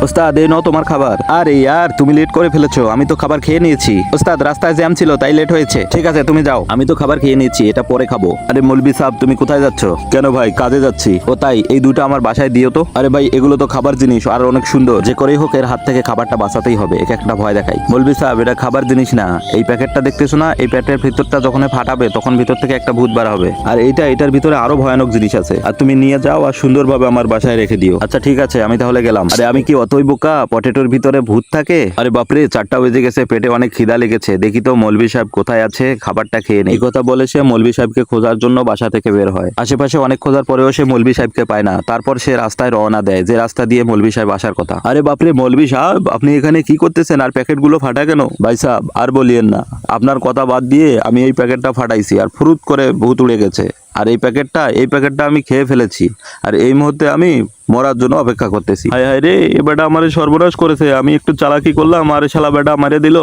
ওস্তাদ এই নাও তোমার খাবার। আরে ইয়ার তুমি লেট করে ফেলেছো, আমি তো খাবার খেয়ে নিয়েছি। ওস্তাদ রাস্তায় জ্যাম ছিল তাই লেট হয়েছে। ঠিক আছে তুমি যাও, আমি তো খাবার খেয়ে নিয়েছি, এটা পরে খাবো। আরে মৌলভী সাহেব তুমি কোথায় যাচ্ছ? কেন ভাই কাজে যাচ্ছি। ও তাই, এই দুটো আমার বাসায় দিও তো। আরে ভাই এগুলো তো খাবার জিনিস আর অনেক সুন্দর, যে করেই হোক এর হাত থেকে খাবারটা বাঁচাতেই হবে, একে একটা ভয় দেখাই। মৌলভী সাহেব এটা খাবার জিনিস না, এই প্যাকেটটা দেখতেছো না, এই প্যাকেটের ভিতরটা যখন ফাটাবে তখন ভিতর থেকে একটা ভূত বার হবে, আর এটার ভিতরে আরো ভয়ানক জিনিস আছে, আর তুমি নিয়ে যাও আর সুন্দরভাবে আমার বাসায় রেখে দিও। আচ্ছা ঠিক আছে আমি তাহলে গেলাম। আরে আমি কি অতই বোকা, পটেটোর ভিতরে ভূত থাকে? আরে বাপরে 4টা বেজে গেছে, পেটে অনেক খিদা লেগেছে, দেখি তো মৌলভী সাহেব কোথায় আছে, খাবারটা খেয়ে নেই। এই কথা বলে সে মৌলভী সাহেবকে খোঁজার জন্য বাসা থেকে বের হয়। আশেপাশে অনেক খোঁজার পরেও সে মৌলভী সাহেবকে পায় না। তারপর সে রাস্তায় রওনা দেয়, যে রাস্তা দিয়ে মৌলভী সাহেব আসার কথা। আরে বাপরে মৌলভী সাহেব আপনি এখানে কি করতেছেন, আর প্যাকেটগুলো ফাটা কেন? ভাই সাহেব আর বলিয়েন না, আপনার কথা বাদ দিয়ে আমি এই প্যাকেটটা ফাটাইছি আর ফুরুত করে ভূত উড়ে গেছে। আর এই প্যাকেটটা আমি খেয়ে ফেলেছি, আর এই মুহূর্তে আমি মরার জন্য অপেক্ষা করতেছি। হায় হায় রে, এ বেটা আমারে সর্বনাশ করেছে, আমি একটু চালাকি করলাম আর শালা বেটা মারে দিল।